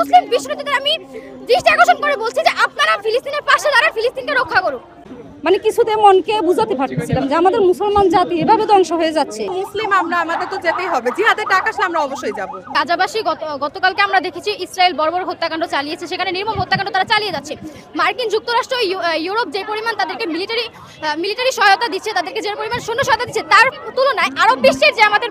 মুসলিম বিশ্বনীতিদের আমি দৃষ্টি আকর্ষণ করে বলছি যে আপনারা ফিলিস্তিনের পাশে দাঁড়ান, ফিলিস্তিনকে রক্ষা করুন। মানে কিছুতে মনকে বুঝাতে পারছিলাম যে আমাদের মুসলমান জাতি এভাবে ধ্বংস হয়ে যাচ্ছে। মুসলিম আমাদের তো যেতেই হবে, জিহাদের টাকা আসলে আমরা অবশ্যই যাব। গাজাবাসী গতকালকে আমরা দেখেছি ইসরায়েল বড় বড় হত্যাকাণ্ড চালিয়েছে, সেখানে নির্মম হত্যাকাণ্ড তারা চালিয়ে যাচ্ছে। মার্কিন যুক্তরাষ্ট্র ইউরোপ যে পরিমাণ তাদেরকে মিলিটারি সহায়তা দিচ্ছে, তাদেরকে যে পরিমাণ সৈন্য সহায়তা দিচ্ছে, তার তুলনায় আরব বিশ্বের যে আমাদের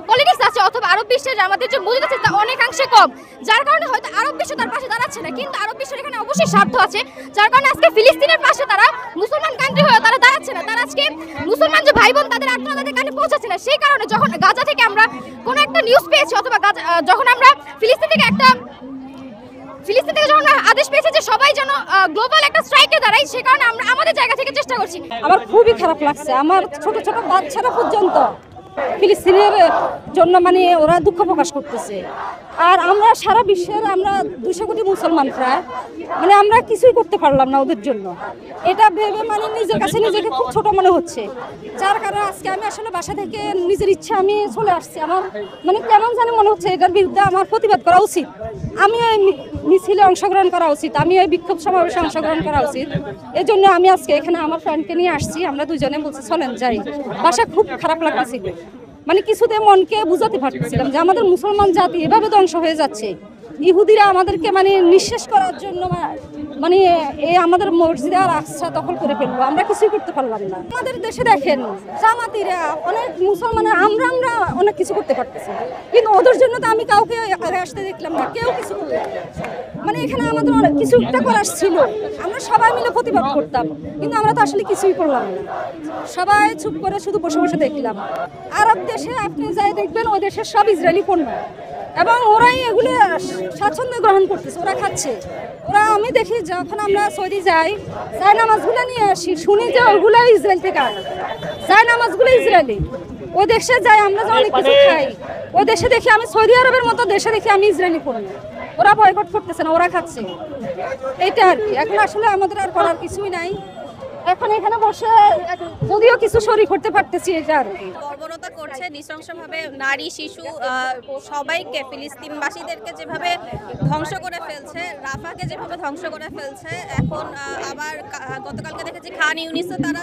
পলিটিক্স আছে অথবা আরব বিশ্বের আমাদের যে মজুদ আছে তা অনেকাংশে কম, যার কারণে হয়তো আরব বিশ্ব তার পাশে দাঁড়াচ্ছে না। কিন্তু আরব বিশ্বের এখানে অবশ্যই স্বার্থ আছে, যার কারণে আজকে ফিলিস্তিনের পাশে তারা মুসলমান কান্ট্রি হয়ে তারা দাঁড়াচ্ছে না। তারা আজকে মুসলমান যে ভাই বোন তাদের আত্মা তাদের কানে পৌঁছাচ্ছে না। সেই কারণে যখন গাজা থেকে আমরা কোনো একটা নিউজ পেয়েছি অথবা যখন আমরা ফিলিস্তিন থেকে যখন আদেশ পেয়েছে যে সবাই যেন গ্লোবাল একটা স্ট্রাইকে দাঁড়ায়, সে কারণে আমরা আমাদের জায়গা থেকে চেষ্টা করছি। আমার খুবই খারাপ লাগছে, আমার ছোট ছোট বাচ্চারা পর্যন্ত ফিলিস্তিনের জন্য মানে ওরা দুঃখ প্রকাশ করতেছে। আর আমরা সারা বিশ্বের আমরা 200 কোটি মুসলমান প্রায়, মানে আমরা কিছুই করতে পারলাম না ওদের জন্য। এটা ভেবে মানে নিজের কাছে নিজেকে খুব ছোট মনে হচ্ছে, যার কারণে আজকে আমি আসলে বাসা থেকে নিজের ইচ্ছা আমি চলে আসছি। আমার মানে কেমন জানি মনে হচ্ছে এটার বিরুদ্ধে আমার প্রতিবাদ করা উচিত, আমি ওই মিছিলে অংশগ্রহণ করা উচিত, আমি ওই বিক্ষোভ সমাবেশে অংশগ্রহণ করা উচিত। এই জন্য আমি আজকে এখানে আমার ফ্রেন্ডকে নিয়ে আসছি, আমরা দুজনে বলছি চলেন যাই। বাসা খুব খারাপ লাগতেছিল, মানে কিছুতে মনকে বুঝাতে পারছিলাম যে আমাদের মুসলমান জাতি এভাবে ধ্বংস হয়ে যাচ্ছে। ইহুদিরা আমাদেরকে মানে নিঃশেষ করার জন্য মানে এই আমাদের মসজিদে আর আকসা দখল করে ফেলবো, আমরা কিছুই করতে পারলাম না। আমাদের দেশে দেখেন জামাতিরা অনেক মুসলমান, আমরা অনেক কিছু করতে পারতেছি, কিন্তু ওদের জন্য তো আমি কাউকে আগে আসতে দেখলাম না, কেউ কিছু করতে মানে এখানে আমাদের অনেক কিছু একটা করার ছিল, আমরা সবাই মিলে প্রতিবাদ করতাম, কিন্তু আমরা তো আসলে কিছুই করলাম না। সবাই চুপ করে শুধু বসে বসে দেখলাম। আরব দেশে আপনি যাই দেখবেন ওই দেশের সব ইসরায়েলি পণ্য, এবং ওরাই এগুলো স্বাচ্ছন্দ্য গ্রহণ করতেছে, ওরা খাচ্ছে। ওরা আমি দেখি যখন আমরা সৌদি যাই নামাজগুলো নিয়ে আসি, শুনি যে ওগুলো ইসরায়েল থেকে আনে, নামাজগুলো ইসরায়েলি। ওই দেশে যাই আমরা যে অনেক কিছু খাই, ওই দেশে দেখি আমি সৌদি আরবের মতো দেশে দেখি আমি ইসরায়েলি পণ্য, ওরা বয়কট করতেছে না, ওরা খাচ্ছে। এইটা আর কি, এখন আসলে আমাদের আর করার কিছুই নাই। এখন এখানে বসে যদিও কিছু শরীর করতে পারতেছি, এটা আর কি বর্বরতা করছে নৃশংসভাবে, নারী শিশু সবাইকে, ফিলিস্তিনবাসীদেরকে যেভাবে ধ্বংস করে ফেলছে, রাফাকে যেভাবে ধ্বংস করে ফেলছে। এখন আবার গতকালকে দেখেছি খান ইউনিসে তারা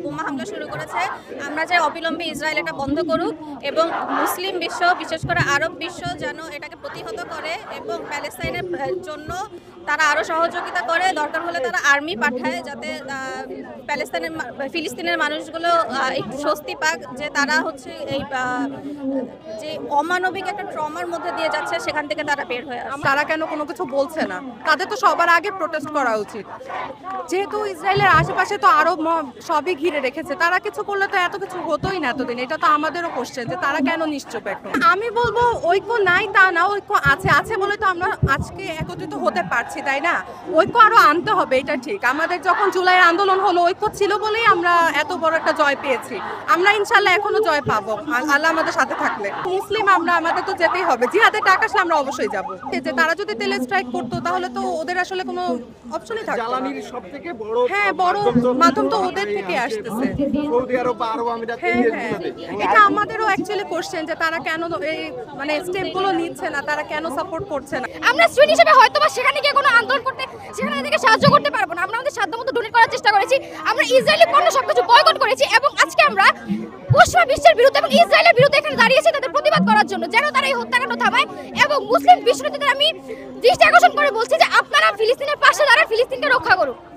বোমা হামলা শুরু করেছে। আমরা চাই অবিলম্বে ইসরায়েল এটা বন্ধ করুক এবং মুসলিম বিশ্ব, বিশেষ করে আরব বিশ্ব যেন এটাকে প্রতিহত করে এবং প্যালেস্তাইনের জন্য তারা আরও সহযোগিতা করে। দরকার হলে তারা আর্মি পাঠায়, যাতে ফিলিস্তিনের মানুষগুলো একটু স্বস্তি পাক যে তারা হচ্ছে এই যে অমানবিক একটা ট্রমার মধ্যে দিয়ে যাচ্ছে সেখান থেকে তারা বের হয়ে আসে। তারা কেন কোনো কিছু বলছে না? তাদের তো সবার আগে প্রোটেস্ট করা উচিত, যেহেতু ইসরায়েলের আশেপাশে তো আরব সবই ঘিরে রেখেছে। তারা কিছু করলে তো এত কিছু হতোই না এতদিন। এটা তো আমাদেরও কোশ্চেন যে তারা কেন নিশ্চুপ এখন। আমি বলবো ঐক্য নাই তা না, ঐক্য আছে বলে তো আমরা আজকে একত্রিত হতে পারছি, তাই না? ঐক্য আরো আনতে হবে, এটা ঠিক। আমাদের যখন জুলাইয়ের আন্দোলন হলো ঐক্য ছিল বলেই আমরা এত বড় একটা জয় পেয়েছি। আমরা ইনশাল্লাহ এখনো জয় পাবো আল্লাহ আমাদের সাথে থাকলে। মুসলিম আমাদের তো যেতেই হবে, জিহাদের টাকা আসলে আমরা অবশ্যই যাবো। যে তারা যদি তেলে স্ট্রাইক করতো তাহলে তো ওদের আসলে কোনো অপশনই থাকতো না। জ্বালানির সবথেকে বড় হ্যাঁ, বড় মাধ্যম তো ওদের থেকে আসতেছে। সৌদি আরব বা আরব আমিরাত, এটা আমাদেরও অ্যাকচুয়ালি কোশ্চেন যে তারা কেন এই মানে স্টেপগুলো নিচ্ছে না, তারা কেন সাপোর্ট করছে না। আমরা স্টুডেন্ট হিসেবে হয়তো বা সেখানে গিয়ে কোনো আন্দোলন করতে, সেখানে থেকে সাহায্য করতে পারবো না। আমরা আমাদের সাধ্যমতো ডোনেট করার চেষ্টা করেছি, আমরা ইসরায়েলি পণ্য সবকিছু বয়কট করেছি, এবং আজকে আমরা পশ্চিমা বিশ্বের বিরুদ্ধে এবং ইসরায়েলের বিরুদ্ধে এখানে দাঁড়িয়েছি তাদের প্রতিবাদ করার জন্য, যেন তারা এই হত্যাকাণ্ড থামায়। এবং মুসলিম বিশ্বনীতিদের আমি দৃষ্টি আকর্ষণ করে বলছি যে আপনারা ফিলিস্তিনের পাশে দাঁড়ান, ফিলিস্তিনকে রক্ষা করুন।